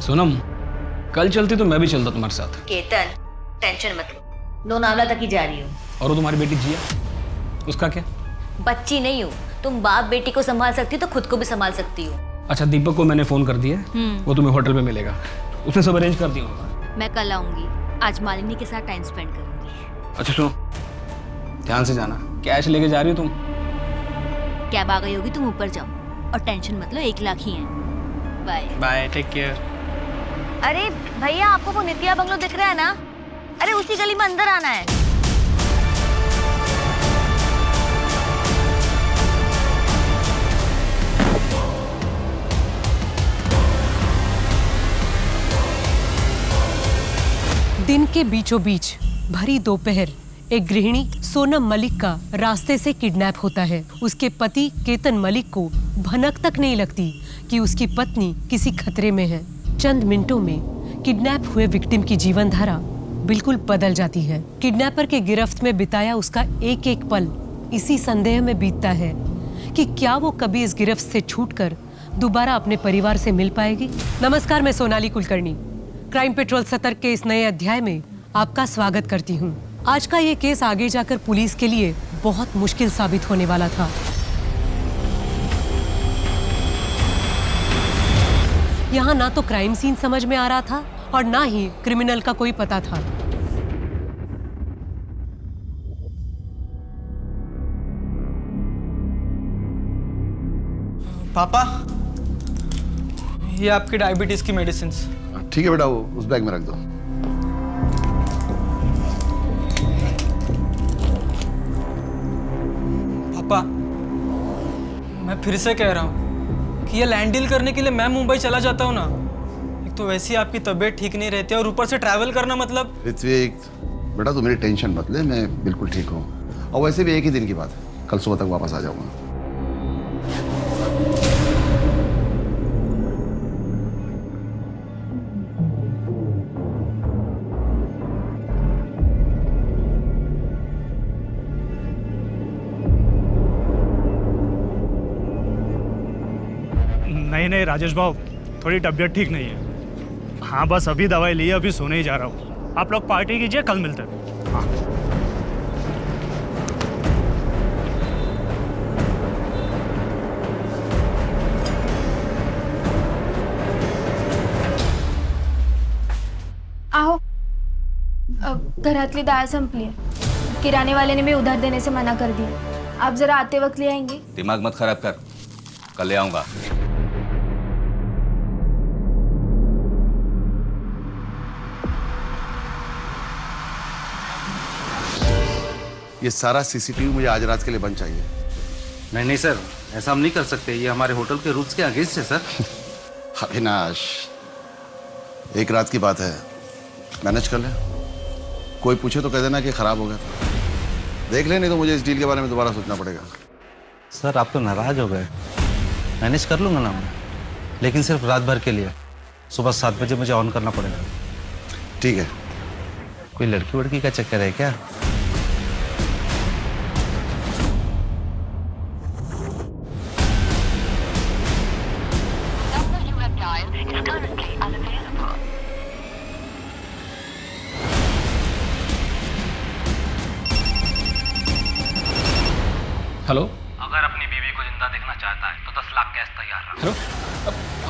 सोनम, कल चलती तो मैं भी चलता तुम्हारे साथ। केतन, टेंशन मत लो, लोनावला तक ही जा रही हूँ। और वो तुम्हारी बेटी जिया, उसका क्या? बच्ची नहीं हूँ, तुम बाप बेटी को संभाल सकती हो तो खुद को भी संभाल सकती हो। अच्छा, दीपक को मैंने फोन कर दिया, वो तुम्हें होटल पे मिलेगा, उसने सब अरेंज कर दिया। मैं कल आऊंगी, आज मालिनी के साथ टाइम स्पेंड करूंगी। अच्छा सुनो, ध्यान से जाना। कैश लेके जा रही हो तुम? कैब आ गई होगी, तुम ऊपर जाओ और टेंशन मत लो, 1 लाख ही है। Bye bye, take care. अरे भैया, आपको वो नित्या बंगलो दिख रहा है ना? अरे उसी गली में अंदर आना है। दिन के बीचों बीच भरी दोपहर एक गृहिणी सोनम मलिक का रास्ते से किडनैप होता है। उसके पति केतन मलिक को भनक तक नहीं लगती कि उसकी पत्नी किसी खतरे में है। चंद मिनटों में किडनैप हुए विक्टिम की जीवन धारा बिल्कुल बदल जाती है। किडनैपर के गिरफ्त में बिताया उसका एक एक पल इसी संदेह में बीतता है कि क्या वो कभी इस गिरफ्त से छूटकर दोबारा अपने परिवार से मिल पाएगी। नमस्कार, मैं सोनाली कुलकर्णी क्राइम पेट्रोल सतर्क के इस नए अध्याय में आपका स्वागत करती हूँ। आज का ये केस आगे जाकर पुलिस के लिए बहुत मुश्किल साबित होने वाला था। यहाँ ना तो क्राइम सीन समझ में आ रहा था और ना ही क्रिमिनल का कोई पता था। पापा, ये आपकी डायबिटीज की मेडिसिन। ठीक है बेटा, वो उस बैग में रख दो। पापा, मैं फिर से कह रहा हूँ कि ये लैंड डील करने के लिए मैं मुंबई चला जाता हूँ ना। एक तो वैसे ही आपकी तबीयत ठीक नहीं रहती और ऊपर से ट्रैवल करना मतलब। ऋत्विक बेटा, तू मेरी टेंशन मत ले, मैं बिल्कुल ठीक हूँ। और वैसे भी एक ही दिन की बात है, कल सुबह तक वापस आ जाऊंगा। नहीं राजेश भाव, थोड़ी तबीयत ठीक नहीं है। हाँ, बस अभी दवाई ली, अभी सोने ही जा रहा हूँ। आप लोग पार्टी कीजिए, कल मिलते हैं। हाँ। आहो, घरातली डाळ संपली आहे। किराणे वाल्याने मी उधार देने से मना कर दिया। आप जरा आते वक्त ले आएंगे। दिमाग मत खराब कर, कल ले आऊंगा। ये सारा सीसीटीवी मुझे आज रात के लिए बंद चाहिए। नहीं सर, ऐसा हम नहीं कर सकते, ये हमारे होटल के रूल्स के अगेंस्ट है सर। अविनाश, एक रात की बात है, मैनेज कर ले। कोई पूछे तो कह देना कि खराब हो गया। देख ले, नहीं तो मुझे इस डील के बारे में दोबारा सोचना पड़ेगा। सर, आप तो नाराज हो गए। मैनेज कर लूंगा ना मैं, लेकिन सिर्फ रात भर के लिए। सुबह 7 बजे मुझे ऑन करना पड़ेगा। ठीक है। कोई लड़की वड़की का चक्कर है क्या? हेलो, अगर अपनी बीवी को जिंदा देखना चाहता है तो 10 लाख कैश तैयार रख। हेलो,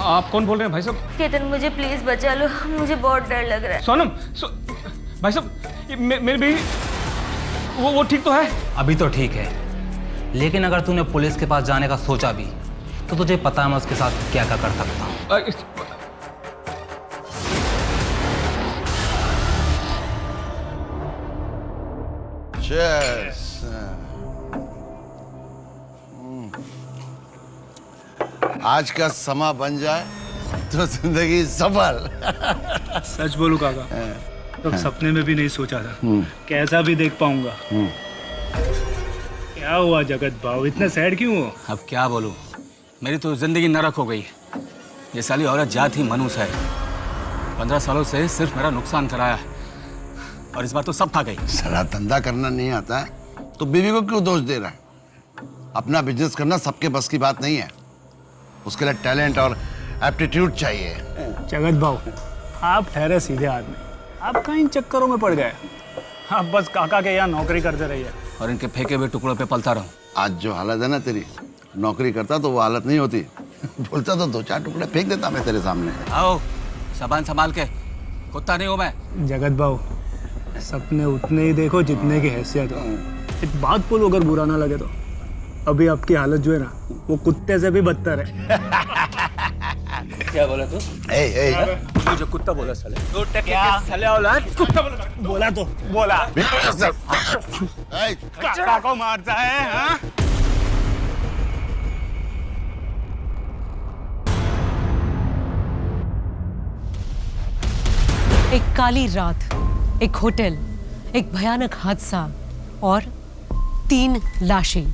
आप कौन बोल रहे हैं भाई साहब? केतन, मुझे प्लीज बचा लो, मुझे बहुत डर लग रहा है। सोनम, भाई साहब, मेरी बीवी वो ठीक तो है? अभी तो ठीक है, लेकिन अगर तूने पुलिस के पास जाने का सोचा भी तो तुझे पता है मैं उसके साथ क्या क्या कर सकता हूँ। Cheers. आज का समा बन जाए तो जिंदगी सफल। सच बोलूं काका, तो सपने में भी नहीं सोचा था कैसा भी देख पाऊंगा। क्या हुआ जगत भाव, इतना सैड क्यों हो? अब क्या बोलूं, मेरी तो जिंदगी नरक हो गई। ये साली औरत जात ही मनुष्य है। 15 सालों से सिर्फ मेरा नुकसान कराया और इस बार तो सब खा गई। सारा धंधा करना नहीं आता है तो बीवी को क्यों दोष दे रहा है? अपना बिजनेस करना सबके बस की बात नहीं है, उसके लिए टैलेंट और एप्टीट्यूड चाहिए। जगत भाऊ, आप ठहरे सीधे आदमी, आप कहीं इन चक्करों में पड़ गए। आप बस काका के यहाँ नौकरी करते रहिए और इनके फेंके हुए टुकड़ों पे पलता रहूं। आज जो हालत है ना तेरी, नौकरी करता तो वो हालत नहीं होती। बोलता तो 2-4 टुकड़े फेंक देता मैं तेरे सामने। आओ सामान संभाल के, कुत्ता नहीं हूं मैं। जगत भाऊ, सपने उतने ही देखो जितने की हैसियत हो। एक बात बोलो, अगर बुरा ना लगे तो, अभी आपकी हालत जो है ना, वो कुत्ते से भी बदतर है। क्या बोला तू? मुझे कुत्ता बोला साले। क्या साले औलाद? कुत्ता बोला तो बोला। काका को मारता है हाँ? एक काली रात, एक होटल, एक भयानक हादसा और 3 लाशें।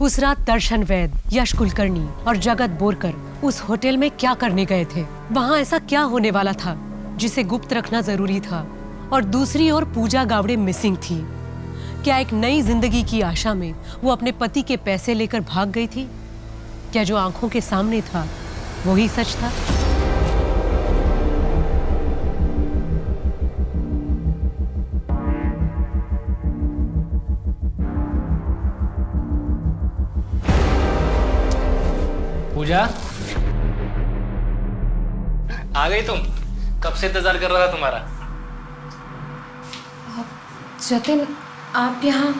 उस रात दर्शन वैद, यश कुलकर्णी और जगत बोरकर उस होटल में क्या करने गए थे? वहां ऐसा क्या होने वाला था जिसे गुप्त रखना जरूरी था? और दूसरी ओर पूजा गावड़े मिसिंग थी। क्या एक नई जिंदगी की आशा में वो अपने पति के पैसे लेकर भाग गई थी? क्या जो आंखों के सामने था वही सच था? पूजा, आ गई तुम? कब से इंतजार कर रहा था तुम्हारा। जतिन, आप यहाँ,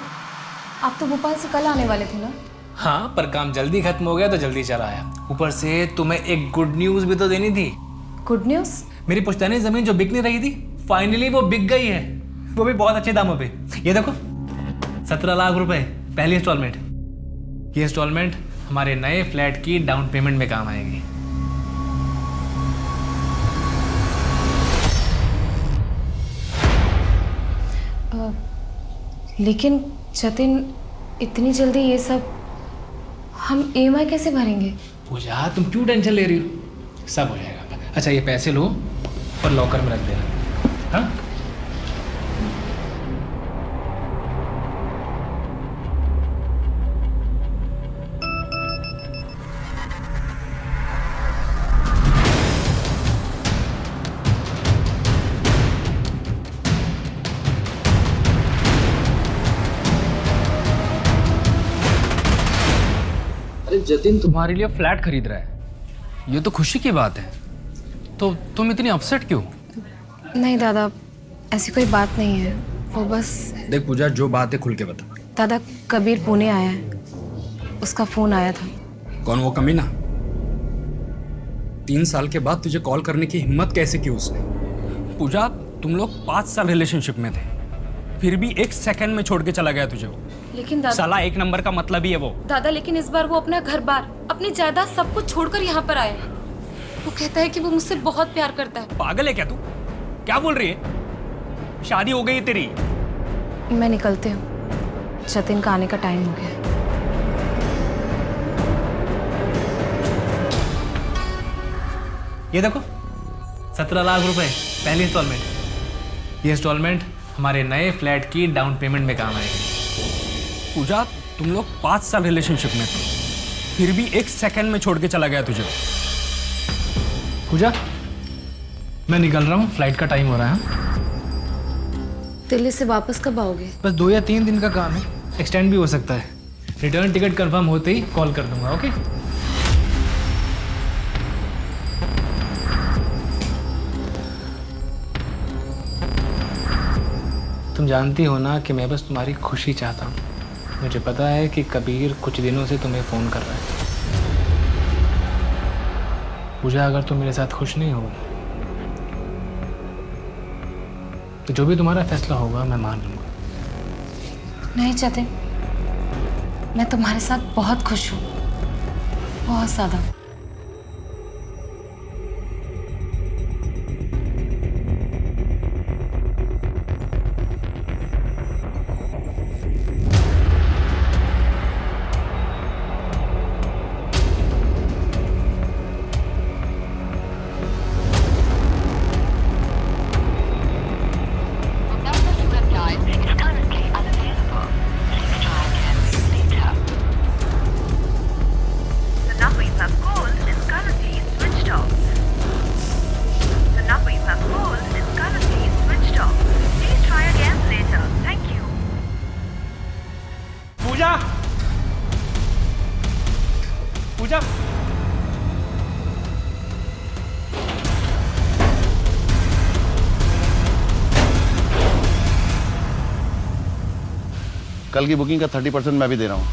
आप तो भोपाल से कल आने वाले थे ना? हाँ, पर काम जल्दी खत्म हो गया तो जल्दी चला आया। ऊपर से तुम्हें एक गुड न्यूज भी तो देनी थी। Good news? मेरी पुश्तैनी जमीन जो बिक नहीं रही थी, फाइनली वो बिक गई है। वो भी बहुत अच्छे दामों पे। ये देखो, 17 लाख रुपए पहली इंस्टॉलमेंट। ये इंस्टॉलमेंट हमारे नए फ्लैट की डाउन पेमेंट में काम आएगी। लेकिन जतिन, इतनी जल्दी ये सब हम EMI कैसे भरेंगे? पूजा, तुम क्यों टेंशन ले रही हो? सब हो जाएगा। अच्छा, ये पैसे लो और लॉकर में रख देना। हाँ? अरे जतिन तुम्हारे लिए फ्लैट खरीद रहा है, ये तो खुशी की बात है। तो तुम इतनी अपसेट क्यों? नहीं दादा, ऐसी कोई बात नहीं है। वो बस, देख पूजा, जो बात है खुल के बता। दादा, कबीर पुणे आया है, उसका फोन आया था। कौन वो कमीना? 3 साल के बाद तुझे कॉल करने की हिम्मत कैसे की उसने? पूजा, तुम लोग 5 साल रिलेशनशिप में थे, फिर भी 1 सेकंड में छोड़ के चला गया तुझे वो। लेकिन दादा, साला 1 नंबर का मतलब ही है वो। दादा, लेकिन इस बार वो अपना घर बार, अपनी जायदाद सब कुछ छोड़कर यहाँ पर आया है। वो कहता है कि वो मुझसे बहुत प्यार करता है। पागल है क्या तू? क्या बोल रही है? शादी हो गई है तेरी? मैं निकलती हूँ, जतिन का आने का टाइम हो गया। ये देखो, 17 लाख रुपए पहली इंस्टॉलमेंट। ये इंस्टॉलमेंट हमारे नए फ्लैट की डाउन पेमेंट में काम आएगी। पूजा, तुम लोग 5 साल रिलेशनशिप में थे, फिर भी 1 सेकंड में छोड़ के चला गया तुझे। पूजा, मैं निकल रहा हूँ, फ्लाइट का टाइम हो रहा है। दिल्ली से वापस कब आओगे? बस 2 या 3 दिन का काम है, एक्सटेंड भी हो सकता है। रिटर्न टिकट कंफर्म होते ही कॉल कर दूंगा। ओके? तुम जानती हो ना कि मैं बस तुम्हारी खुशी चाहता हूँ। मुझे पता है कि कबीर कुछ दिनों से तुम्हें फ़ोन कर रहा है। पूजा, अगर तुम मेरे साथ खुश नहीं हो तो जो भी तुम्हारा फैसला होगा मैं मान लूँगा। नहीं जतिन, मैं तुम्हारे साथ बहुत खुश हूँ, बहुत ज़्यादा। number you have called पूजा, कल की बुकिंग का 30% मैं भी दे रहा हूँ।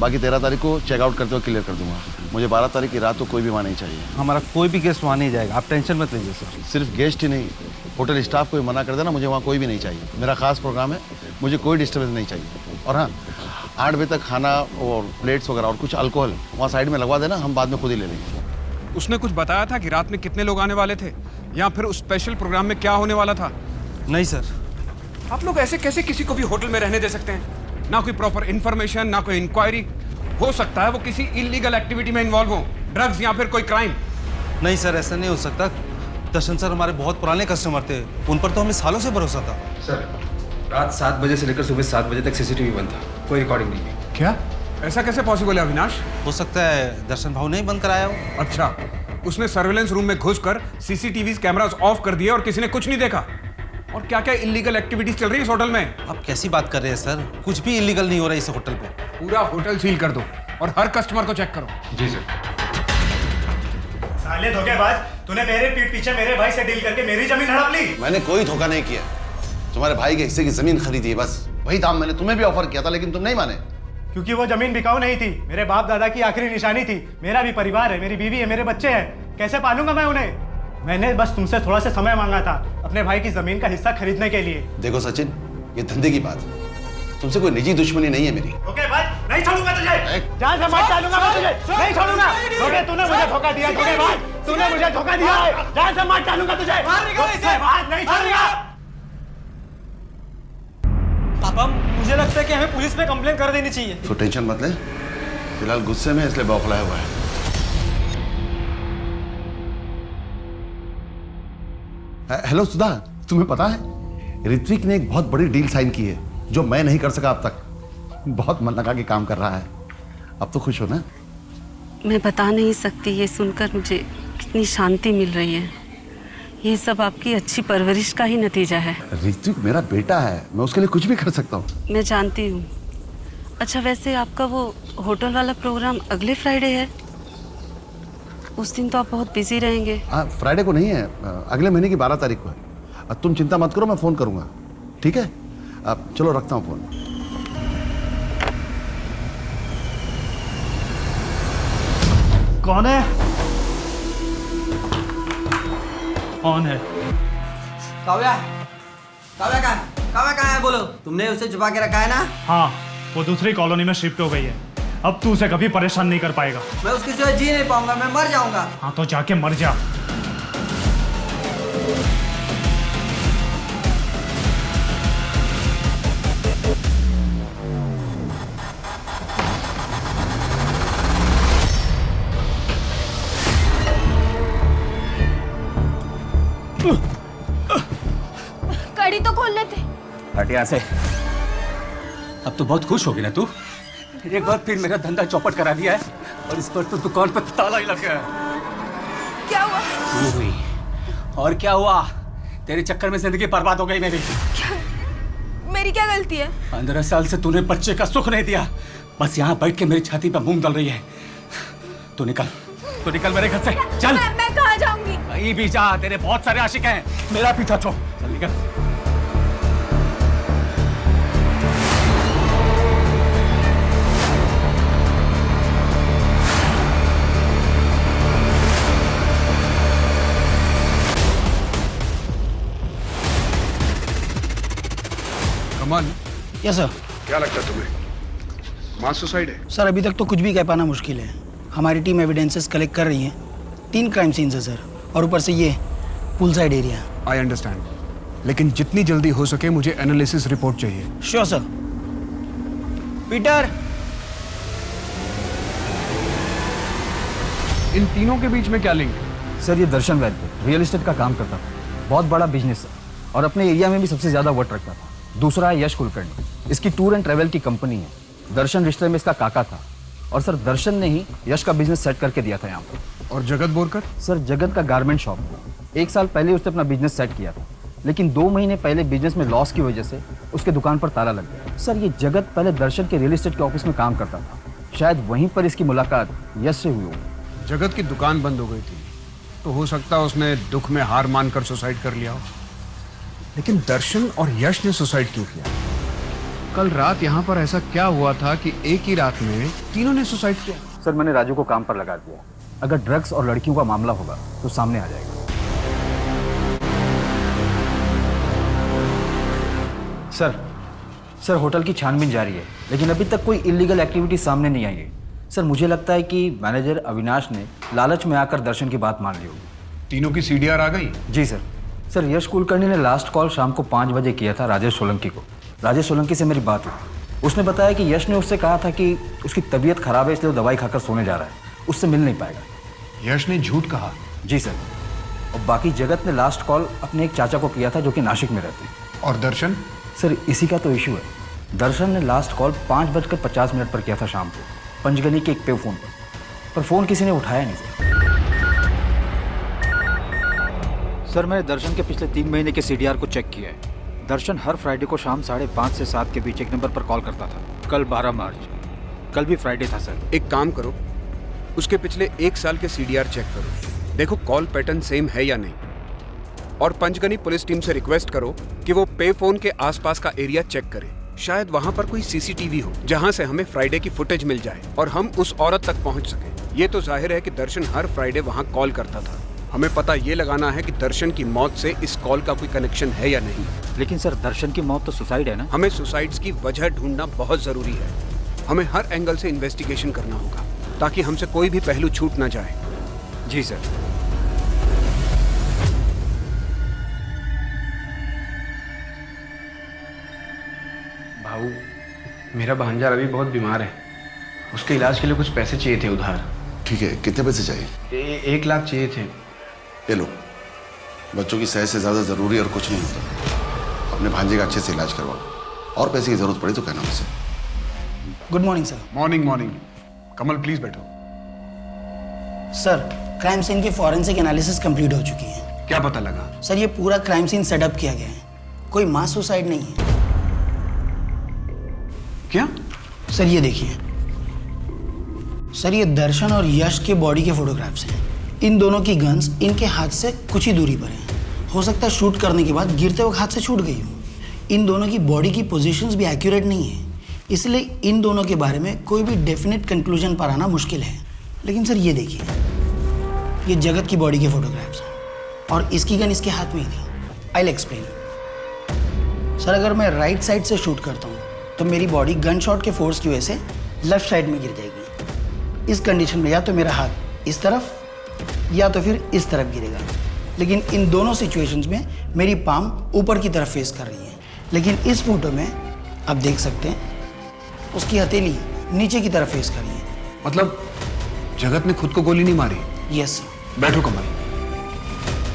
बाकी 13 तारीख को चेकआउट करते हुए क्लियर कर दूंगा। मुझे 12 तारीख की रात को कोई भी वहाँ नहीं चाहिए। हमारा कोई भी गेस्ट वहाँ नहीं जाएगा, आप टेंशन मत लीजिए सर। सिर्फ गेस्ट ही नहीं, होटल स्टाफ को भी मना कर देना, मुझे वहाँ कोई भी नहीं चाहिए। मेरा खास प्रोग्राम है, मुझे कोई डिस्टर्बेंस नहीं चाहिए। और हाँ, 8 बजे तक खाना और प्लेट्स वगैरह और कुछ अल्कोहल वहाँ साइड में लगवा देना, हम बाद में खुद ही ले लेंगे। उसने कुछ बताया था कि रात में कितने लोग आने वाले थे या फिर उस स्पेशल प्रोग्राम में क्या होने वाला था? नहीं सर। आप लोग ऐसे कैसे किसी को भी होटल में रहने दे सकते हैं? ना कोई प्रॉपर इन्फॉर्मेशन, ना कोई इंक्वायरी। हो सकता है वो किसी इलीगल एक्टिविटी में इन्वॉल्व हो, ड्रग्स या फिर कोई क्राइम। नहीं सर, ऐसा नहीं हो सकता। दर्शन सर हमारे बहुत पुराने कस्टमर थे, उन पर तो हमें सालों से भरोसा था। सर, रात 7 बजे से लेकर सुबह 7 बजे तक सीसीटीवी बंद था, कोई रिकॉर्डिंग नहीं है। क्या? ऐसा कैसे पॉसिबल है अविनाश? हो सकता है दर्शन भाव ने ही बंद कराया हो। अच्छा, उसने सर्वेलेंस रूम में घुसकर सीसीटीवी कैमरास ऑफ कर दिए और किसी ने कुछ नहीं देखा। और क्या क्या इलीगल एक्टिविटीज चल रही है इस होटल में? आप कैसी बात कर रहे हैं सर? कुछ भी इलीगल नहीं हो रहा है इस होटल पे। पूरा होटल सील कर दो और हर कस्टमर को चेक करो। जी सर। साले धोखेबाज, तूने मेरे पीठ पीछे मेरे भाई से डील करके मेरी जमीन हड़प ली। मैंने कोई धोखा नहीं किया। तुम्हारे भाई के हिस्से की जमीन खरीदी है, बस वही दाम मैंने तुम्हें भी ऑफर किया था, लेकिन तुम नहीं माने। क्योंकि वो जमीन बिकाऊ नहीं थी, मेरे बाप दादा की आखिरी निशानी थी। मेरा भी परिवार है, मेरी बीवी है, मेरे बच्चे हैं, कैसे पालूंगा मैं उन्हें? मैंने बस तुमसे थोड़ा सा समय मांगा था अपने भाई की जमीन का हिस्सा खरीदने के लिए। देखो सचिन, ये धंधे की बात है, तुमसे कोई निजी दुश्मनी नहीं है मेरी। ओके भाई, नहीं छोड़ूंगा तुझे, जान से मार डालूंगा मैं तुझे, नहीं छोड़ूंगा। तूने मुझे धोखा दिया, भाई तूने मुझे धोखा दिया है, जान से मार डालूंगा तुझे। नहीं छोड़ूंगा। पापा, मुझे लगता है कि हमें पुलिस में कंप्लेन कर देनी चाहिए। तो टेंशन मत ले, फिलहाल गुस्से में इसलिए बौखलाया हुआ है। हेलो सुधा, तुम्हें पता है ऋत्विक ने एक बहुत बड़ी डील साइन की है जो मैं नहीं कर सका अब तक। बहुत मन लगा के काम कर रहा है। अब तो खुश हो ना? मैं बता नहीं सकती, ये सुनकर मुझे कितनी शांति मिल रही है। ये सब आपकी अच्छी परवरिश का ही नतीजा है। ऋत्विक मेरा बेटा है, मैं उसके लिए कुछ भी कर सकता हूँ। मैं जानती हूँ। अच्छा, वैसे आपका वो होटल वाला प्रोग्राम अगले फ्राइडे है? उस दिन तो आप बहुत बिजी रहेंगे। फ्राइडे को नहीं है, अगले महीने की 12 तारीख को है। तुम चिंता मत करो, मैं फोन करूंगा, ठीक है? चलो रखता हूँ फोन। कौन है? कौन है? काव्या, काव्या कहाँ है? बोलो, तुमने उसे छुपा के रखा है ना? हाँ, वो दूसरी कॉलोनी में शिफ्ट हो गई है। अब तू उसे कभी परेशान नहीं कर पाएगा। मैं उसके सिवा जी नहीं पाऊंगा, मैं मर जाऊंगा। हाँ तो जाके मर जा। कड़ी तो खोल लेते। हट यहाँ से। अब तो बहुत खुश होगी ना तू? एक बार फिर मेरा धंधा चौपट करा दिया है और इस पर तो दुकान पर ताला ही लग गया है। क्या हुआ? तू हुई और क्या हुआ? तेरे चक्कर में जिंदगी बर्बाद हो गई मेरी। क्या? मेरी क्या गलती है? 15 साल से तूने बच्चे का सुख नहीं दिया, बस यहाँ बैठ के मेरी छाती पर मूंग डल रही है। तू निकल मेरे घर से, चल। मैं कहाँ जाऊंगी? कहीं भी जा, तेरे बहुत सारे आशिक हैं, मेरा पीछा छोड़, चल निकल। कमाल। Yes sir. क्या लगता है तुम्हें, मास सुसाइड है? सर, अभी तक तो कुछ भी कह पाना मुश्किल है। हमारी टीम एविडेंसेस कलेक्ट कर रही है। 3 क्राइम सीन्स है सर, और ऊपर से ये pool side area. I understand, लेकिन जितनी जल्दी हो सके मुझे एनालिसिस रिपोर्ट चाहिए। Sure sir. पीटर, इन तीनों के बीच में क्या लिंक? सर, ये दर्शन वैद्य रियल एस्टेट का काम करता था, बहुत बड़ा बिजनेस है और अपने एरिया में भी सबसे ज्यादा वोट रखता था। दूसरा है यश कुलकर्णी, इसकी टूर एंड ट्रेवल की कंपनी है। दर्शन रिश्ते में इसका काका था और सर दर्शन ने ही यश का बिजनेस सेट करके दिया था यहाँ पर। और जगत बोरकर? सर, जगत का गारमेंट शॉप है। 1 साल पहले उसने अपना बिजनेस सेट किया था, लेकिन 2 महीने पहले बिजनेस में लॉस की वजह से उसके दुकान पर ताला लग गया। सर, ये जगत पहले दर्शन के रियल एस्टेट के ऑफिस में काम करता था, शायद वहीं पर इसकी मुलाकात यश से हुई हो। जगत की दुकान बंद हो गई थी, तो हो सकता है उसने दुख में हार मानकर सुसाइड कर लिया हो। लेकिन दर्शन और यश ने सुसाइड क्यों किया? कल रात यहाँ पर ऐसा क्या हुआ था कि एक ही रात में तीनों ने सुसाइड किया? सर, मैंने राजू को काम पर लगा दिया। अगर ड्रग्स और लड़कियों का मामला होगा तो सामने आ जाएगा। सर होटल की छानबीन जारी है, लेकिन अभी तक कोई इलीगल एक्टिविटी सामने नहीं आई है। सर, मुझे लगता है कि मैनेजर अविनाश ने लालच में आकर दर्शन की बात मान ली होगी। तीनों की सीडीआर आ गई? जी सर। सर, यश कुलकर्णी ने लास्ट कॉल शाम को 5 बजे किया था राजेश सोलंकी को। राजेश सोलंकी से मेरी बात हुई। उसने बताया कि यश ने उससे कहा था कि उसकी तबीयत खराब है, इसलिए वो दवाई खाकर सोने जा रहा है, उससे मिल नहीं पाएगा। यश ने झूठ कहा? जी सर। और बाकी जगत ने लास्ट कॉल अपने एक चाचा को किया था जो कि नासिक में रहते हैं। और दर्शन? सर, इसी का तो इशू है। दर्शन ने लास्ट कॉल 5:50 पर किया था शाम को, पंचगनी के एक पे फोन पर फ़ोन किसी ने उठाया नहीं सर। मैंने दर्शन के पिछले 3 महीने के CDR को चेक किया है। दर्शन हर फ्राइडे को शाम 5:30 से 7 के बीच एक नंबर पर कॉल करता था। कल 12 मार्च, कल भी फ्राइडे था सर। एक काम करो, उसके पिछले 1 साल के CDR चेक करो, देखो कॉल पैटर्न सेम है या नहीं। और पंचगनी पुलिस टीम से रिक्वेस्ट करो कि वो पे फोन के आसपास का एरिया चेक करे। शायद वहां पर कोई CCTV हो जहां से हमें फ्राइडे की फुटेज मिल जाए और हम उस औरत तक पहुंच सके। ये तो जाहिर है कि दर्शन हर फ्राइडे वहां कॉल करता था। हमें पता ये लगाना है कि दर्शन की मौत से इस कॉल का कोई कनेक्शन है या नहीं। लेकिन सर, दर्शन की मौत तो सुसाइड है ना? हमें सुसाइड्स की वजह ढूंढना बहुत जरूरी है। हमें हर एंगल से इन्वेस्टिगेशन करना होगा ताकि हमसे कोई भी पहलू छूट ना जाए। जी सर। भाऊ, मेरा भांजा रवि बहुत बीमार है, उसके इलाज के लिए कुछ पैसे चाहिए थे उधार। ठीक है, कितने पैसे चाहिए? 1 लाख चाहिए थे। ये लो, बच्चों की सेहत से ज़्यादा ज़रूरी और कुछ नहीं होता। अपने भांजे का अच्छे से इलाज करवाओ, और पैसे की ज़रूरत पड़ी तो कहना मुझसे। Good morning sir. Morning. Kamal please बैठो। सर, क्राइम सीन की फॉरेंसिक एनालिसिस कंप्लीट हो चुकी है। क्या पता लगा? सर, ये पूरा क्राइम सीन सेटअप किया गया है, कोई मास सुसाइड नहीं है। क्या? सर, ये देखिए सर, ये दर्शन और यश के बॉडी के फोटोग्राफ्स हैं। इन दोनों की गन्स इनके हाथ से कुछ ही दूरी पर हैं। हो सकता है शूट करने के बाद गिरते वक्त हाथ से छूट गई हो। इन दोनों की बॉडी की पोजीशंस भी एक्यूरेट नहीं है, इसलिए इन दोनों के बारे में कोई भी डेफिनेट कंक्लूजन पर आना मुश्किल है। लेकिन सर, ये देखिए, ये जगत की बॉडी के फोटोग्राफ्स हैं और इसकी गन इसके हाथ में ही थी। I will explain. सर, अगर मैं राइट साइड से शूट करता हूँ तो मेरी बॉडी गन शॉट के फोर्स की वजह से लेफ्ट साइड में गिर जाएगी। इस कंडीशन में या तो मेरा हाथ इस तरफ या तो फिर इस तरफ गिरेगा। लेकिन इन दोनों सिचुएशंस में मेरी पाम ऊपर की तरफ फेस कर रही है। लेकिन इस फोटो में आप देख सकते हैं उसकी हथेली नीचे की तरफ फेस कर रही है। मतलब जगत ने खुद को गोली नहीं मारी? Yes sir. बैठो कमल।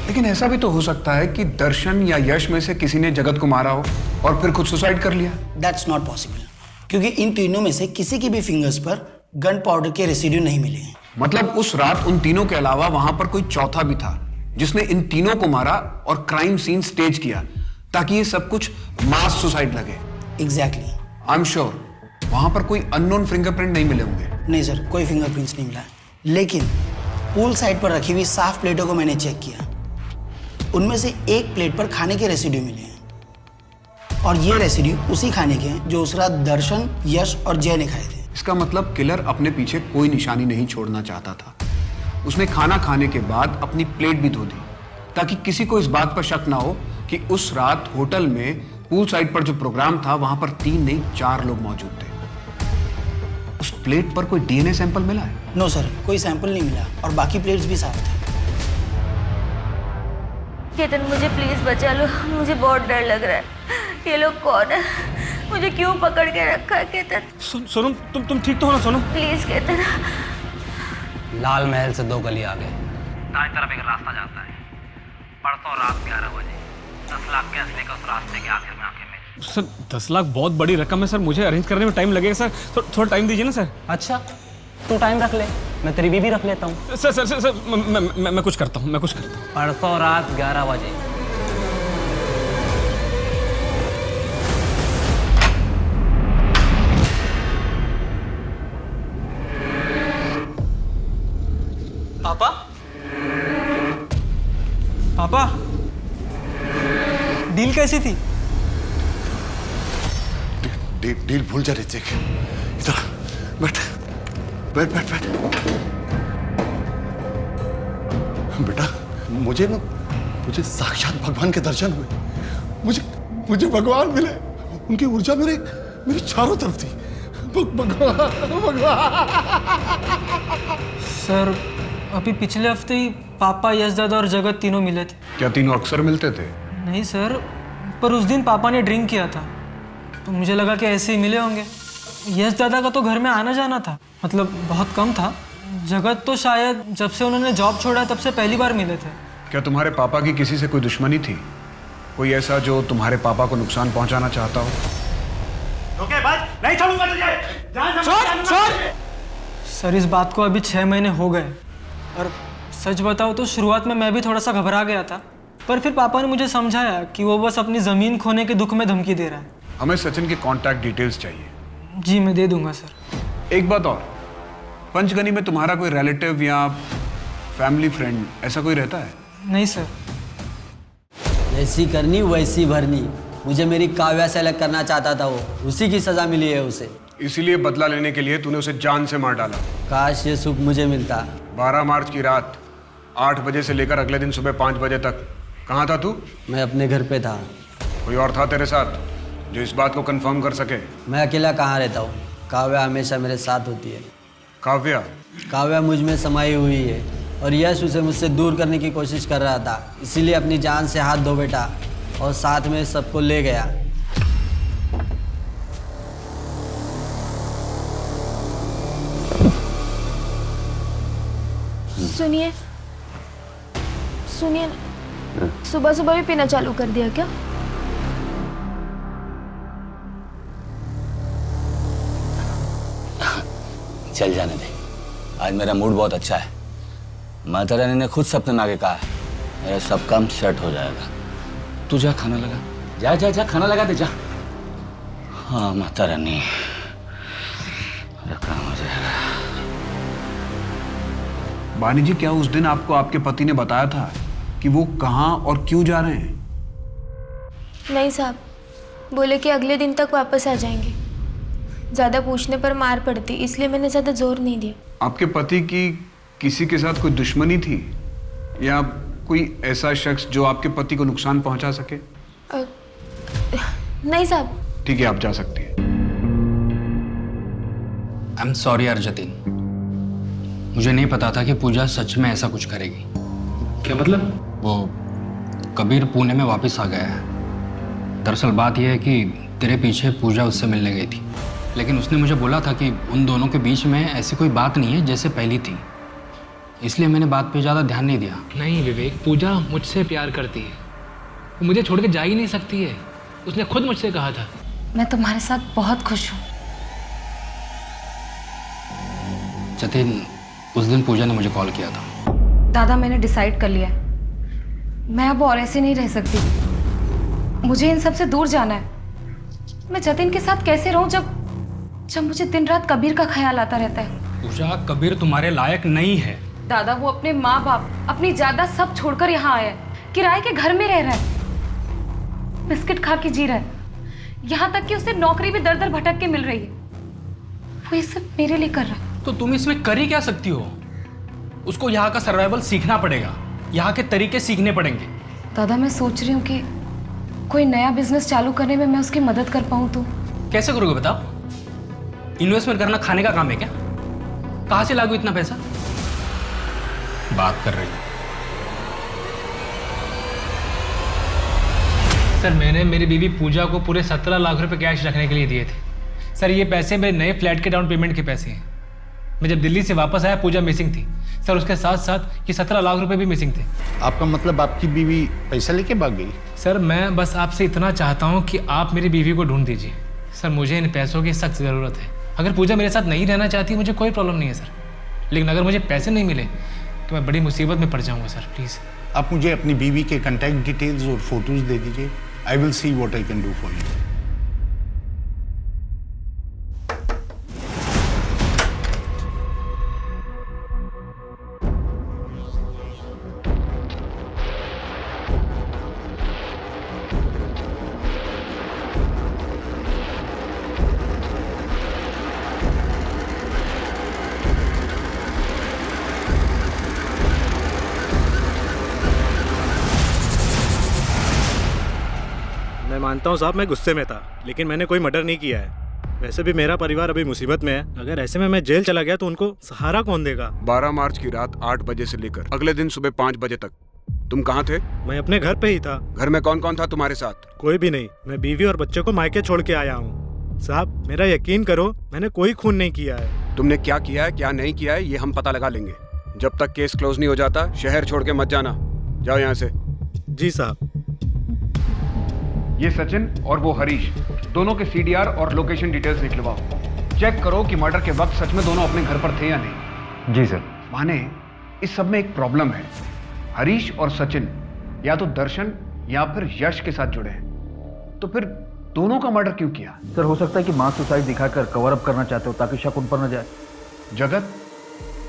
लेकिन ऐसा भी तो हो सकता है कि दर्शन या यश में से किसी ने जगत को मारा हो और फिर खुद सुसाइड कर लिया। दैट्स नॉट पॉसिबल, क्योंकि इन तीनों में से किसी की भी फिंगर्स पर गन पाउडर के रेसिड्यू नहीं मिले हैं। मतलब उस रात उन तीनों के अलावा वहां पर कोई चौथा भी था जिसने इन तीनों को मारा और क्राइम सीन स्टेज किया ताकि ये सब कुछ मास सुसाइड लगे। एग्जैक्टली। आई एम श्योर वहां पर कोई अननोन फिंगरप्रिंट नहीं मिले होंगे। नहीं सर, कोई फिंगरप्रिंट्स नहीं मिला। लेकिन पूल साइड पर रखी हुई साफ प्लेटों को मैंने चेक किया, उनमें से एक प्लेट पर खाने के रेसिड्यू मिले हैं और ये रेसिड्यू उसी खाने के हैं जो उस रात दर्शन, यश और जय ने खाए थे। इसका मतलब किलर अपने पीछे कोई निशानी नहीं छोड़ना चाहता था। उसने खाना खाने के बाद अपनी प्लेट भी धो दी ताकि किसी को इस बात पर शक ना हो कि उस रात होटल में पूल साइड पर जो प्रोग्राम था वहां पर 3 नहीं 4 लोग मौजूद थे। उस प्लेट पर कोई DNA सैंपल मिला है? नो सर, कोई सैंपल नहीं मिला और बाकी प्लेट्स भी साफ थे। केतन, मुझे प्लीज बचा लो, मुझे बहुत डर लग रहा है। ये लोग कौन है? मुझे क्यों पकड़ के रखा है केतन? सोनम, तुम ठीक तो हो ना सोनम? प्लीज केतन। लाल महल से 2 गली आगे दाएं तरफ एक रास्ता जाता है। परसों रात 11 बजे 10 लाख के असली का उस रास्ते के आखिर में आके मिले। सर 10 लाख बहुत बड़ी रकम है सर, मुझे अरेंज करने में टाइम लगेगा सर। थोड़ा टाइम दीजिए ना सर। अच्छा, तू टाइम रख ले, मैं तेरी बीवी रख लेता हूँ। सर मैं कुछ करता हूँ। परसों रात 11 बजे। पापा? पापा, डील कैसी थी? डील भूल जा ऋतिक। इधर बैठ बैठ बैठ बैठ। बेटा मुझे साक्षात भगवान के दर्शन हुए। मुझे भगवान मिले। उनकी ऊर्जा मेरे चारों तरफ थी। भगवान। सर, अभी पिछले हफ्ते ही पापा, यश दादा और जगत तीनों मिले थे। क्या तीनों अक्सर मिलते थे? नहीं सर, पर उस दिन पापा ने ड्रिंक किया था तो मुझे लगा कि ऐसे ही मिले होंगे। यश दादा का तो घर में आना जाना था, मतलब बहुत कम था। जगत तो शायद जब से उन्होंने जॉब छोड़ा तब से पहली बार मिले थे। क्या तुम्हारे पापा की किसी से कोई दुश्मनी थी? कोई ऐसा जो तुम्हारे पापा को नुकसान पहुंचाना चाहता हो? नहीं छोड़ूंगा तुझे। सर, इस बात को अभी 6 महीने हो गए और सच बताओ तो शुरुआत में मैं भी थोड़ा सा घबरा गया था, पर फिर पापा ने मुझे समझाया कि वो बस अपनी ज़मीन खोने के दुख में धमकी दे रहा है। हमें सचिन के कॉन्टैक्ट डिटेल्स चाहिए। जी मैं दे दूंगा सर। एक बात और, पंचगनी में तुम्हारा कोई रिलेटिव या फैमिली फ्रेंड ऐसा कोई रहता है? नहीं सर। जैसी करनी वैसी भरनी। मुझे मेरी काव्या से अलग करना चाहता था वो, उसी की सजा मिली है उसे। इसीलिए बदला लेने के लिए तूने उसे जान से मार डाला। काश ये सुख मुझे मिलता। 12 मार्च की रात 8 बजे से लेकर अगले दिन सुबह 5 बजे तक कहाँ था तू? मैं अपने घर पे था। कोई और था तेरे साथ जो इस बात को कंफर्म कर सके? मैं अकेला कहाँ रहता हूँ, काव्या हमेशा मेरे साथ होती है। काव्या मुझ में समाई हुई है और यश उसे मुझसे दूर करने की कोशिश कर रहा था, इसीलिए अपनी जान से हाथ धो बैठा और साथ में सबको ले गया। सुनिए, सुबह सुबह भी पीना चालू कर दिया क्या? चल जाने दे, आज मेरा मूड बहुत अच्छा है। माता रानी ने खुद सपने आगे कहा है मेरा सब काम सेट हो जाएगा। तू जा खाना लगा, जा जा जा खाना लगा दे जा। हाँ माता रानी, मेरा काम हो जाएगा। बानी जी, क्या उस दिन आपको आपके पति ने बताया था कि वो कहाँ और क्यों जा रहे हैं? नहीं साहब, बोले कि अगले दिन तक वापस आ जाएंगे। ज़्यादा पूछने पर मार पड़ती, इसलिए मैंने ज़्यादा जोर नहीं दिया। आपके पति की किसी के साथ कोई दुश्मनी थी या कोई ऐसा शख्स जो आपके पति को नुकसान पहुंचा सके? नहीं साहब। ठीक है, आप जा सकती हैं। आई एम सॉरी यार जतिन, मुझे नहीं पता था कि पूजा सच में ऐसा कुछ करेगी। क्या मतलब? वो कबीर पुणे में वापस आ गया है। दरअसल बात यह है कि तेरे पीछे पूजा उससे मिलने गई थी, लेकिन उसने मुझे बोला था कि उन दोनों के बीच में ऐसी कोई बात नहीं है जैसे पहली थी, इसलिए मैंने बात पे ज़्यादा ध्यान नहीं दिया। नहीं विवेक, पूजा मुझसे प्यार करती है, वो मुझे छोड़ के जा ही नहीं सकती है। उसने खुद मुझसे कहा था। मैं तुम्हारे साथ बहुत खुश हूँ। जतिन, उस दिन पूजा ने मुझे कॉल किया था। दादा, मैंने डिसाइड कर लिया है, मैं अब और ऐसे नहीं रह सकती। मुझे इन सब से दूर जाना है। मैं जतिन के साथ कैसे रहूं जब मुझे दिन रात कबीर का ख्याल आता रहता है। पूजा, कबीर तुम्हारे लायक नहीं है। दादा, वो अपने माँ बाप, अपनी जायदाद सब छोड़कर यहाँ आया है, किराए के घर में रह रहा है, बिस्किट खा के जी रहा है, यहाँ तक कि उसे नौकरी भी दर दर भटक के मिल रही है। वो ये सब मेरे लिए कर रहा है। तो तुम इसमें कर ही क्या सकती हो? उसको यहाँ का सर्वाइवल सीखना पड़ेगा, यहाँ के तरीके सीखने पड़ेंगे। दादा, मैं सोच रही हूँ कि कोई नया बिजनेस चालू करने में मैं उसकी मदद कर पाऊँ तो। कैसे करोगे बताओ? इन्वेस्टमेंट करना खाने का काम है क्या? कहाँ से लागू इतना पैसा? बात कर रही है। सर, मैंने मेरी बीवी पूजा को पूरे 17 लाख रुपए कैश रखने के लिए दिए थे। सर, ये पैसे मेरे नए फ्लैट के डाउन पेमेंट के पैसे हैं। मैं जब दिल्ली से वापस आया, पूजा मिसिंग थी। सर, उसके साथ साथ ये 17 लाख रुपए भी मिसिंग थे। आपका मतलब आपकी बीवी पैसा लेके भाग गई? सर, मैं बस आपसे इतना चाहता हूँ कि आप मेरी बीवी को ढूंढ दीजिए। सर, मुझे इन पैसों की सख्त ज़रूरत है। अगर पूजा मेरे साथ नहीं रहना चाहती, मुझे कोई प्रॉब्लम नहीं है सर, लेकिन अगर मुझे पैसे नहीं मिले तो मैं बड़ी मुसीबत में पड़ जाऊँगा सर, प्लीज़। आप मुझे अपनी बीवी के कॉन्टैक्ट डिटेल्स और फोटोज दे दीजिए। I will see what I can do for you. मानता हूँ साहब, मैं गुस्से में था, लेकिन मैंने कोई मर्डर नहीं किया है। वैसे भी मेरा परिवार अभी मुसीबत में है, अगर ऐसे में मैं जेल चला गया तो उनको सहारा कौन देगा? 12 मार्च की रात 8 बजे से लेकर अगले दिन सुबह 5 बजे तक तुम कहाँ थे? मैं अपने घर पे ही था। घर में कौन कौन था तुम्हारे साथ? कोई भी नहीं, मैं बीवी और बच्चे को मायके छोड़ के आया हूँ। साहब मेरा यकीन करो, मैंने कोई खून नहीं किया है। तुमने क्या किया है क्या नहीं किया है ये हम पता लगा लेंगे। जब तक केस क्लोज नहीं हो जाता शहर छोड़ के मत जाना। जाओ यहाँ से। जी साहब। ये सचिन और वो हरीश, दोनों के सीडीआर और लोकेशन डिटेल्स निकलवाओ। चेक करो कि मर्डर के वक्त सच में दोनों अपने घर पर थे या नहीं। जी सर। माने इस सब में एक प्रॉब्लम है। हरीश और सचिन या तो दर्शन या फिर यश के साथ जुड़े हैं, तो फिर दोनों का मर्डर क्यों किया? सर हो सकता है कि मां सुसाइड दिखाकर कवर अप करना चाहते हो ताकि शक उन पर न जाए। जगत,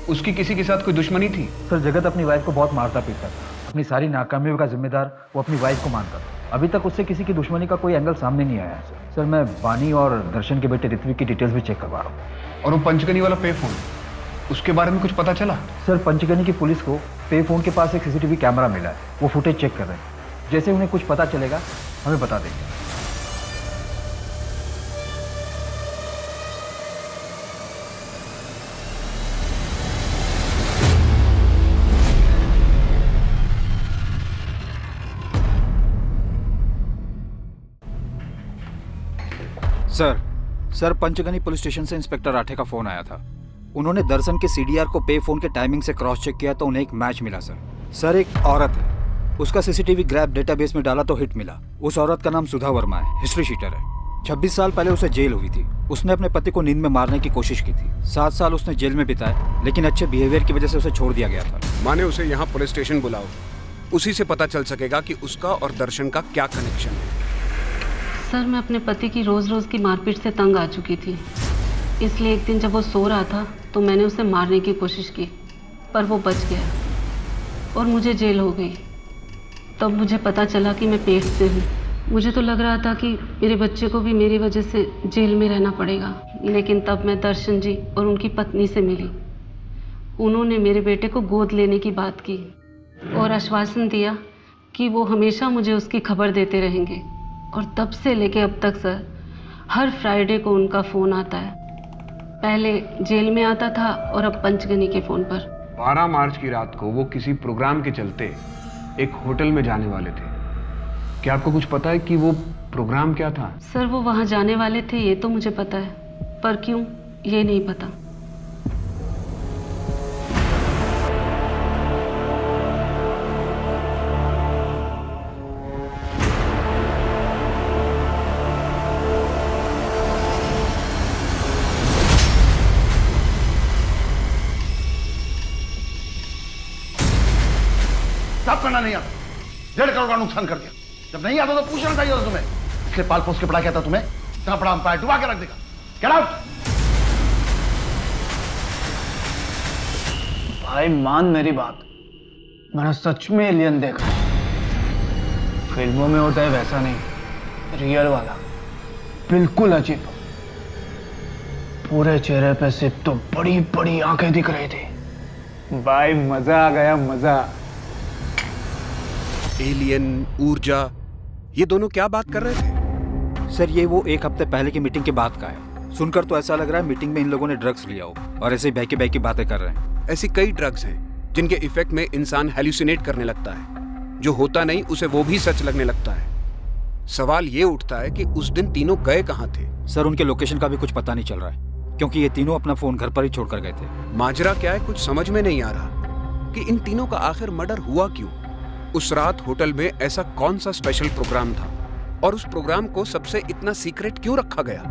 उसकी किसी के साथ कोई दुश्मनी थी? सर जगत अपनी वाइफ को बहुत मारता पीटता था, अपनी सारी नाकामियों का जिम्मेदार वो अपनी वाइफ को मानता था। अभी तक उससे किसी की दुश्मनी का कोई एंगल सामने नहीं आया है। सर मैं बानी और दर्शन के बेटे ऋत्विक की डिटेल्स भी चेक करवा रहा हूँ। और वो पंचगनी वाला पे फोन, उसके बारे में कुछ पता चला? सर पंचगनी की पुलिस को पे फोन के पास एक सीसीटीवी कैमरा मिला है, वो फुटेज चेक कर रहे हैं। जैसे उन्हें कुछ पता चलेगा हमें बता देंगे। सर पंचगनी पुलिस स्टेशन से इंस्पेक्टर राठे का फोन आया था। उन्होंने दर्शन के सीडीआर को पे फोन के टाइमिंग से क्रॉस चेक किया तो उन्हें एक मैच मिला। सर एक औरत है, उसका सीसीटीवी ग्रैब डेटाबेस में डाला तो हिट मिला। उस औरत का नाम सुधा वर्मा है, हिस्ट्री शीटर है। 26 साल पहले उसे जेल हुई थी। उसने अपने पति को नींद में मारने की कोशिश की थी। 7 साल उसने जेल में बिताए, लेकिन अच्छे बिहेवियर की वजह से उसे छोड़ दिया गया था। माने उसे यहाँ पुलिस स्टेशन बुलाओ, उसी से पता चल सकेगा कि उसका और दर्शन का क्या कनेक्शन है। सर मैं अपने पति की रोज़ रोज़ की मारपीट से तंग आ चुकी थी, इसलिए एक दिन जब वो सो रहा था तो मैंने उसे मारने की कोशिश की, पर वो बच गया और मुझे जेल हो गई। तब मुझे पता चला कि मैं पेट से हूँ। मुझे तो लग रहा था कि मेरे बच्चे को भी मेरी वजह से जेल में रहना पड़ेगा, लेकिन तब मैं दर्शन जी और उनकी पत्नी से मिली। उन्होंने मेरे बेटे को गोद लेने की बात की और आश्वासन दिया कि वो हमेशा मुझे उसकी खबर देते रहेंगे। और तब से लेके अब तक सर हर फ्राइडे को उनका फ़ोन आता है। पहले जेल में आता था और अब पंचगनी के फ़ोन पर। 12 मार्च की रात को वो किसी प्रोग्राम के चलते एक होटल में जाने वाले थे। क्या आपको कुछ पता है कि वो प्रोग्राम क्या था? सर वो वहाँ जाने वाले थे ये तो मुझे पता है, पर क्यों ये नहीं पता। साफ करना नहीं आता, 1.5 करोड़ का नुकसान कर दिया। जब नहीं आता तो पूछना चाहिए था तुम्हें, इसलिए पाल पोस के पढ़ा क्या था तुम्हें? इतना बड़ा अंपायर डुबा के रख देगा। Get out. भाई मान मेरी बात, मैंने सच में एलियन देखा। फिल्मों में होता है वैसा नहीं, रियल वाला, बिल्कुल अजीब। पूरे चेहरे पे सिर्फ तो बड़ी बड़ी आंखें दिख रही थी। भाई मजा आ गया, मजा। एलियन, ऊर्जा, ये दोनों क्या बात कर रहे थे? सर ये वो 1 हफ्ते पहले की मीटिंग के बाद का है। सुनकर तो ऐसा लग रहा है मीटिंग में इन लोगों ने ड्रग्स लिया हो और ऐसे बहकी बहकी बातें कर रहे हैं। ऐसी कई ड्रग्स हैं जिनके इफेक्ट में इंसान हेल्यूसिनेट करने लगता है। जो होता नहीं उसे वो भी सच लगने लगता है। सवाल ये उठता है कि उस दिन तीनों गए कहाँ थे? सर उनके लोकेशन का भी कुछ पता नहीं चल रहा है, क्योंकि ये तीनों अपना फोन घर पर ही छोड़कर गए थे। माजरा क्या है कुछ समझ में नहीं आ रहा कि इन तीनों का आखिर मर्डर हुआ क्यों। उस रात होटल में ऐसा कौन सा स्पेशल प्रोग्राम था और उस प्रोग्राम को सबसे इतना सीक्रेट क्यों रखा गया?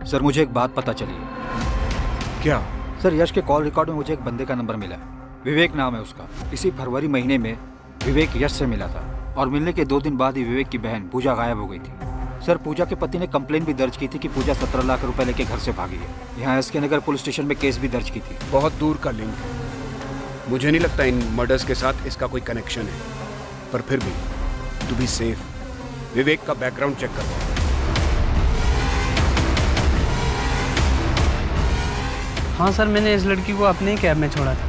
सर मुझे एक बात पता चली है। क्या? सर यश के कॉल रिकॉर्ड में मुझे एक बंदे का नंबर मिला है, विवेक नाम है उसका। इसी फरवरी महीने में विवेक यश से मिला था और मिलने के 2 दिन बाद ही विवेक की बहन पूजा गायब हो गई थी। सर पूजा के पति ने कंप्लेन भी दर्ज की थी कि पूजा 17 लाख रुपए लेके घर से भागी है। यहाँ एसके नगर पुलिस स्टेशन में केस भी दर्ज की थी। बहुत दूर का लिंक है, मुझे नहीं लगता इन मर्डर्स के साथ इसका कोई कनेक्शन है। पर फिर भी टू बी सेफ विवेक का बैकग्राउंड चेक करवाओ। हाँ सर मैंने इस लड़की को अपने ही कैब में छोड़ा था।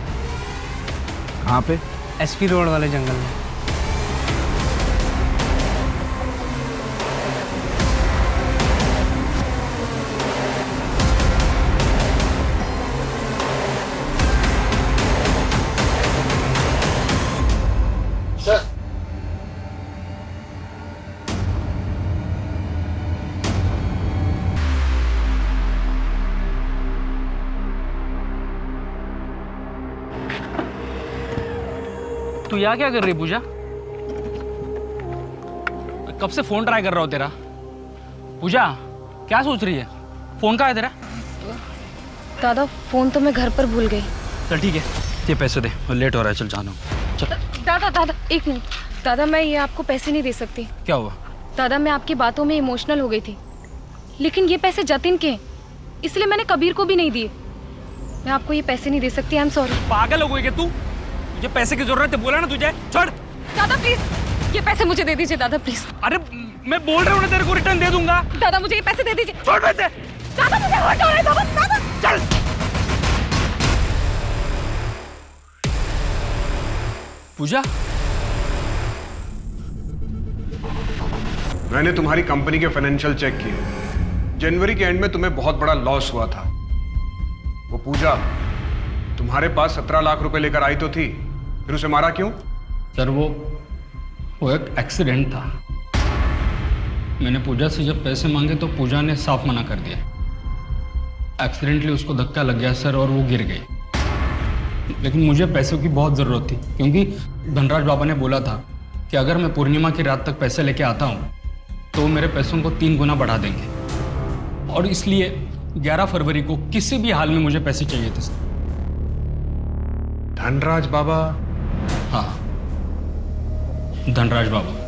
कहाँ पे? एसपी रोड वाले जंगल में। तू यहाँ क्या कर रही पूजा? कब से फोन ट्राई कर रहा हो तेरा। पूजा क्या सोच रही है? फोन कहाँ है तेरा? दादा फोन तो मैं घर पर भूल गई। चल ठीक है, ये पैसे दे, और लेट हो रहा है, चल जाना। चल। दादा एक मिनट। दादा मैं ये आपको पैसे नहीं दे सकती। क्या हुआ? दादा मैं आपकी बातों में इमोशनल हो गई थी, लेकिन ये पैसे जतिन के हैं, इसलिए मैंने कबीर को भी नहीं दिए। मैं आपको ये पैसे नहीं दे सकती। I am sorry. पागल हो गई क्या तू? मुझे पैसे की जरूरत है, बोला ना तुझे। छोड़। दादा प्लीज ये पैसे मुझे दे दीजिए। दादा प्लीज। अरे मैं बोल रहा हूँ ना, तेरे को रिटर्न दे दूंगा। दादा मुझे ये पैसे दे दीजिए। छोड़ पैसे। दादा मुझे हर्ट हो रहा है। दादा चल। पूजा, मैंने तुम्हारी कंपनी के फाइनेंशियल चेक किए। जनवरी के एंड में तुम्हें बहुत बड़ा लॉस हुआ था। वो पूजा तुम्हारे पास 17 लाख रुपए लेकर आई तो थी, फिर उसे मारा क्यों? सर वो एक एक्सीडेंट था। मैंने पूजा से जब पैसे मांगे तो पूजा ने साफ मना कर दिया। एक्सीडेंटली उसको धक्का लग गया सर, और वो गिर गई। लेकिन मुझे पैसों की बहुत ज़रूरत थी, क्योंकि धनराज बाबा ने बोला था कि अगर मैं पूर्णिमा की रात तक पैसे लेके आता हूँ तो मेरे पैसों को 3 गुना बढ़ा देंगे, और इसलिए 11 फरवरी को किसी भी हाल में मुझे पैसे चाहिए थे सर। धनराज बाबा? हाँ, धनराज बाबा।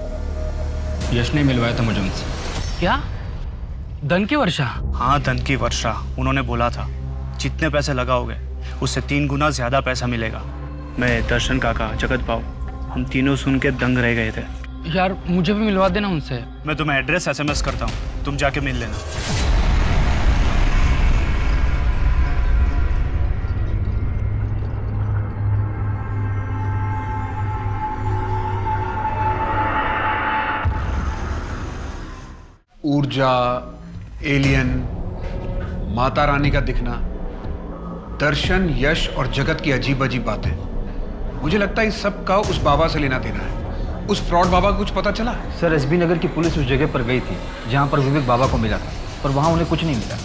यश ने मिलवाया था मुझे उनसे। क्या? धन की वर्षा? हाँ, धन की वर्षा। उन्होंने बोला था जितने पैसे लगाओगे उससे 3 गुना ज्यादा पैसा मिलेगा। मैं, दर्शन काका, जगत भाव, हम तीनों सुन के दंग रह गए थे। यार मुझे भी मिलवा देना उनसे। मैं तुम्हें एड्रेस SMS करता हूँ, तुम जाके मिल लेना। ऊर्जा, एलियन, माता रानी का दिखना, दर्शन, यश और जगत की अजीब अजीब बातें। मुझे लगता है इस सब का उस बाबा से लेना देना है। उस फ्रॉड बाबा को कुछ पता चला? सर SB नगर की पुलिस उस जगह पर गई थी जहां पर विवेक बाबा को मिला था, पर वहां उन्हें कुछ नहीं मिला।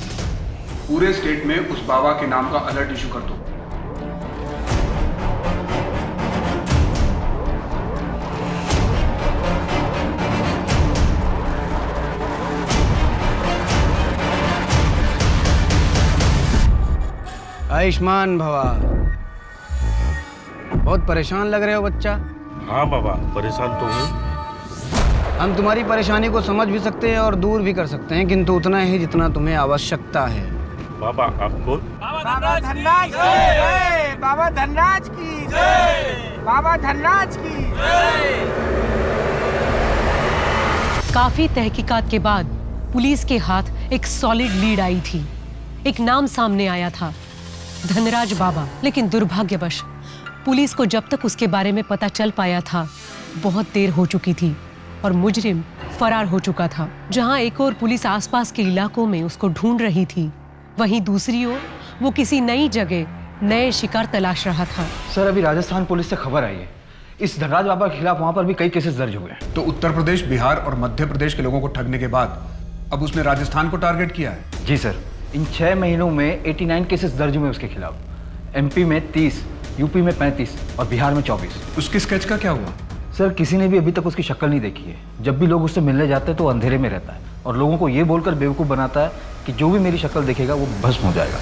पूरे स्टेट में उस बाबा के नाम का अलर्ट इशू कर दो। आयुष्मान भवा। बहुत परेशान लग रहे हो बच्चा। हाँ बाबा, परेशान तो हूँ। हम तुम्हारी परेशानी को समझ भी सकते हैं और दूर भी कर सकते हैं, किंतु उतना ही जितना तुम्हें आवश्यकता है। बाबा आपको? बाबा धनराज की जय। बाबा धनराज की जय। बाबा धनराज की जय। काफी तहकीकात के बाद पुलिस के हाथ एक सॉलिड लीड आई थी। एक नाम सामने आया था, धनराज बाबा। लेकिन दुर्भाग्यवश पुलिस को जब तक उसके बारे में पता चल पाया था बहुत देर हो चुकी थी और मुजरिम फरार हो चुका था। जहां एक और पुलिस आसपास के इलाकों में उसको ढूंढ रही थी, वहीं दूसरी ओर वो किसी नई जगह नए शिकार तलाश रहा था। सर अभी राजस्थान पुलिस से खबर आई है, इस धनराज बाबा के खिलाफ वहां पर भी कई केसेस दर्ज हुए हैं। तो उत्तर प्रदेश, बिहार और मध्य प्रदेश के लोगों को ठगने के बाद अब उसने राजस्थान को टारगेट किया है? जी सर, इन 6 महीनों में 89 केसेस दर्ज हुए उसके खिलाफ। MP में 30, UP में 35 और बिहार में 24। उसकी स्केच का क्या हुआ? सर किसी ने भी अभी तक उसकी शक्ल नहीं देखी है। जब भी लोग उससे मिलने जाते हैं तो अंधेरे में रहता है और लोगों को ये बोलकर बेवकूफ़ बनाता है कि जो भी मेरी शक्ल देखेगा वो भस्म हो जाएगा।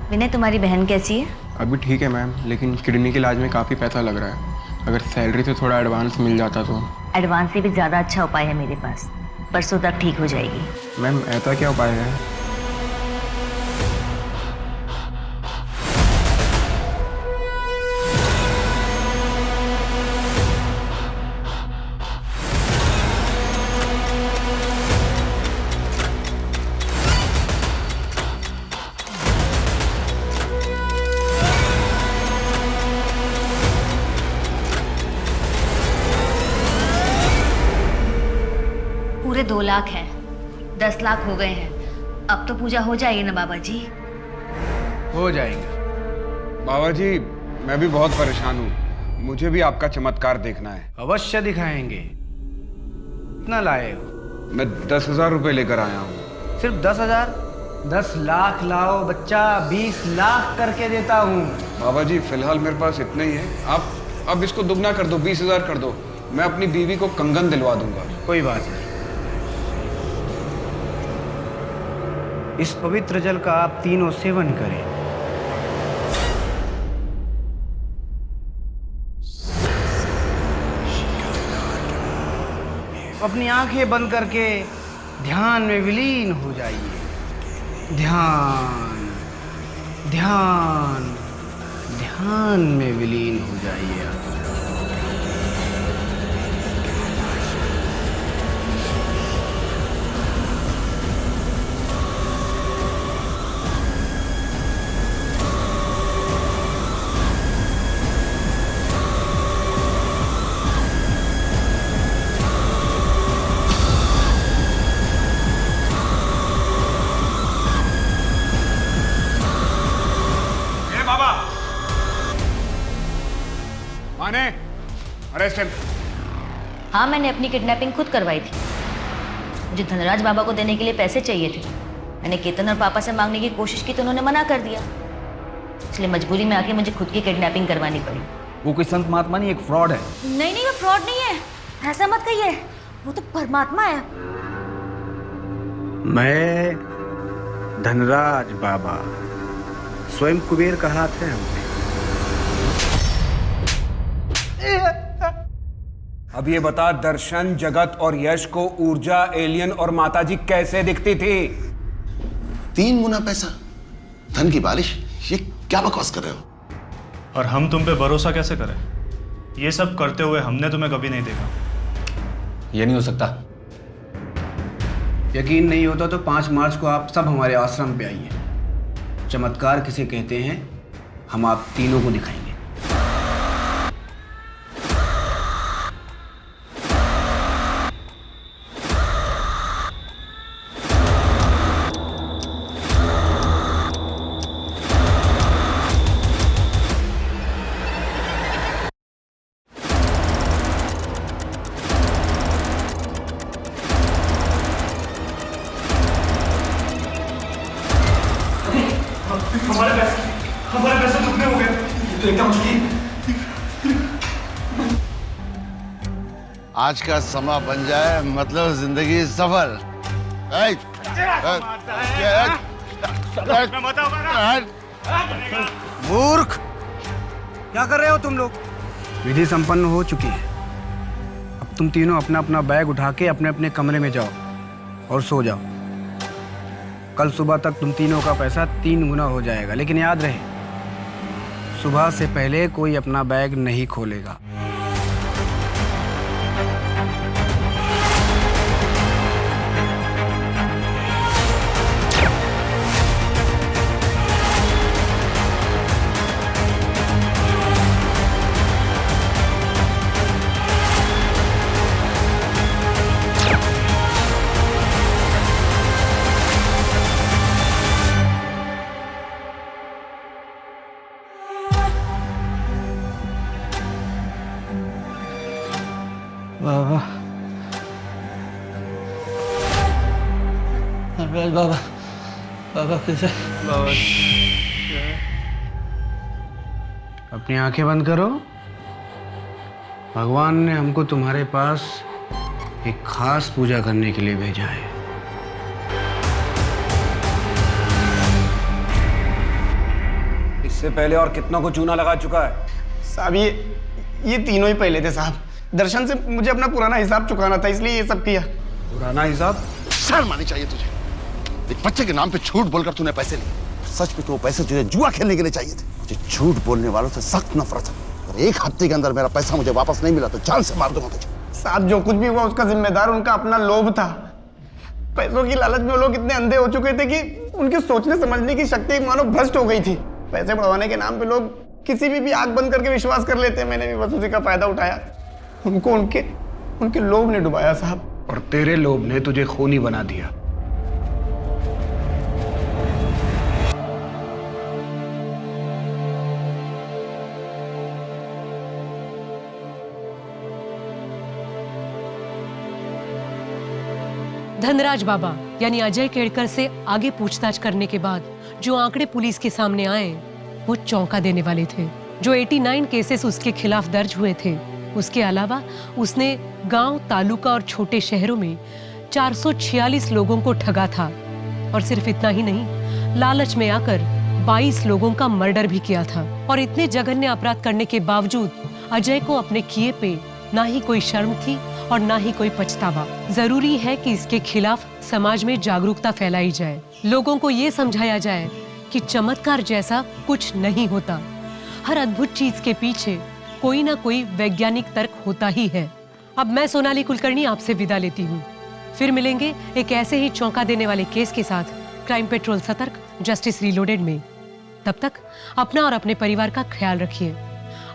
विनय, तुम्हारी बहन कैसी है? अभी ठीक है मैम, लेकिन किडनी के इलाज में काफ़ी पैसा लग रहा है। अगर सैलरी से थोड़ा एडवांस मिल जाता तो। एडवांस से भी ज़्यादा अच्छा उपाय है मेरे पास, परसों तक ठीक हो जाएगी। मैम ऐसा क्या उपाय है? पूरे 2 लाख हैं, 10 लाख हो गए हैं। अब तो पूजा हो जाएगी ना बाबा जी? हो जाएगा। बाबा जी मैं भी बहुत परेशान हूँ, मुझे भी आपका चमत्कार देखना है। अवश्य दिखाएंगे। कितना लाए हो? मैं 10,000 रुपये लेकर आया हूँ। सिर्फ 10,000? 10 लाख लाओ बच्चा, 20 लाख करके देता हूँ। बाबा जी फिलहाल मेरे पास इतना ही है, आप अब इसको दुगना कर दो, 20,000 कर दो। मैं अपनी बीवी को कंगन दिलवा दूंगा। कोई बात नहीं। इस पवित्र जल का आप तीनों सेवन करें। अपनी आंखें बंद करके ध्यान में विलीन हो जाइए। ध्यान ध्यान ध्यान में विलीन हो जाइए। माने अरेस्ट हिम। हाँ, मैंने अपनी किडनैपिंग खुद करवाई थी। मुझे धनराज बाबा को देने के लिए पैसे चाहिए थे। मैंने केतन और पापा से मांगने की कोशिश की तो उन्होंने मना कर दिया, इसलिए मजबूरी में आके मुझे खुद की किडनैपिंग करवानी पड़ी। वो कोई संत महात्मा नहीं, एक फ्रॉड है। नहीं नहीं, वो फ्रॉड नहीं है, ऐसा मत कहिए। वो तो परमात्मा है। मैं धनराज बाबा, स्वयं कुबेर का हाथ है हमने। अब ये बता, दर्शन, जगत और यश को ऊर्जा, एलियन और माताजी कैसे दिखती थी? 3 गुना पैसा, धन की बारिश। ये क्या बकवास कर रहे हो? और हम तुम पे भरोसा कैसे करें? ये सब करते हुए हमने तुम्हें कभी नहीं देखा। ये नहीं हो सकता। यकीन नहीं होता तो 5 मार्च को आप सब हमारे आश्रम पे आइए। चमत्कार किसे कहते हैं, हम आप तीनों को दिखाएंगे। हमारे पैसे दुगने हो गए। ये तो एकदम ठीक। आज का समा बन जाए मतलब जिंदगी सफल। मूर्ख, क्या कर रहे हो तुम लोग? विधि संपन्न हो चुकी है। अब तुम तीनों अपना अपना बैग उठा के अपने अपने कमरे में जाओ और सो जाओ। कल सुबह तक तुम तीनों का पैसा 3 गुना हो जाएगा, लेकिन याद रहे सुबह से पहले कोई अपना बैग नहीं खोलेगा। बाबा, धनराज बाबा, बाबा कैसे? बाबा अपनी आंखें बंद करो। भगवान ने हमको तुम्हारे पास एक खास पूजा करने के लिए भेजा है। इससे पहले और कितनों को चूना लगा चुका है? साहब ये तीनों ही पहले थे साहब। दर्शन से मुझे अपना पुराना हिसाब चुकाना था, इसलिए ये सब किया। पुराना हिसाब? शर्म आनी चाहिए तुझे। एक बच्चे के नाम पे झूठ बोलकर तूने पैसे लिए। सच में तो वो पैसे तुझे जुआ खेलने के लिए चाहिए थे। मुझे झूठ बोलने वालों से सख्त नफरत है। अगर 1 हफ्ते के अंदर मेरा पैसा मुझे वापस नहीं मिला तो जान से मार दूंगा तुझे। साहब जो कुछ भी हुआ उसका जिम्मेदार उनका अपना लोभ था। पैसों की लालच में वो लोग इतने अंधे हो चुके थे कि उनकी सोचने समझने की शक्ति मानो भ्रष्ट हो गई थी। पैसे बढ़वाने के नाम पे लोग किसी भी आंख बंद करके विश्वास कर लेते हैं। मैंने भी बस उसी का फायदा उठाया। उनको उनके लोभ ने डुबाया साहब। और तेरे लोभ ने तुझे खूनी बना दिया। धनराज बाबा यानी अजय केड़कर से आगे पूछताछ करने के बाद जो आंकड़े पुलिस के सामने आए वो चौंका देने वाले थे। जो 89 केसेस उसके खिलाफ दर्ज हुए थे, उसके अलावा उसने गांव, तालुका और छोटे शहरों में 446 लोगों को ठगा था। और सिर्फ इतना ही नहीं, लालच में आकर 22 लोगों का मर्डर भी किया था। और इतने जघन्य अपराध करने के बावजूद अजय को अपने किए पे ना ही कोई शर्म थी और ना ही कोई पछतावा। जरूरी है कि इसके खिलाफ समाज में जागरूकता फैलाई जाए, लोगों को ये समझाया जाए कि चमत्कार जैसा कुछ नहीं होता। हर अद्भुत चीज के पीछे कोई ना कोई वैज्ञानिक तर्क होता ही है। अब मैं सोनाली कुलकर्णी आपसे विदा लेती हूँ। फिर मिलेंगे एक ऐसे ही चौंका देने वाले केस के साथ क्राइम पेट्रोल सतर्क, जस्टिस रीलोडेड में। तब तक अपना और अपने परिवार का ख्याल रखिए।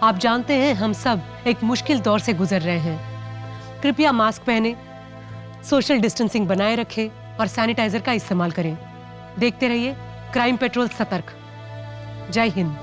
आप जानते हैं हम सब एक मुश्किल दौर से गुजर रहे हैं। कृपया मास्क पहने, सोशल डिस्टेंसिंग बनाए रखें और सैनिटाइजर का इस्तेमाल करें। देखते रहिए क्राइम पेट्रोल सतर्क। जय हिंद।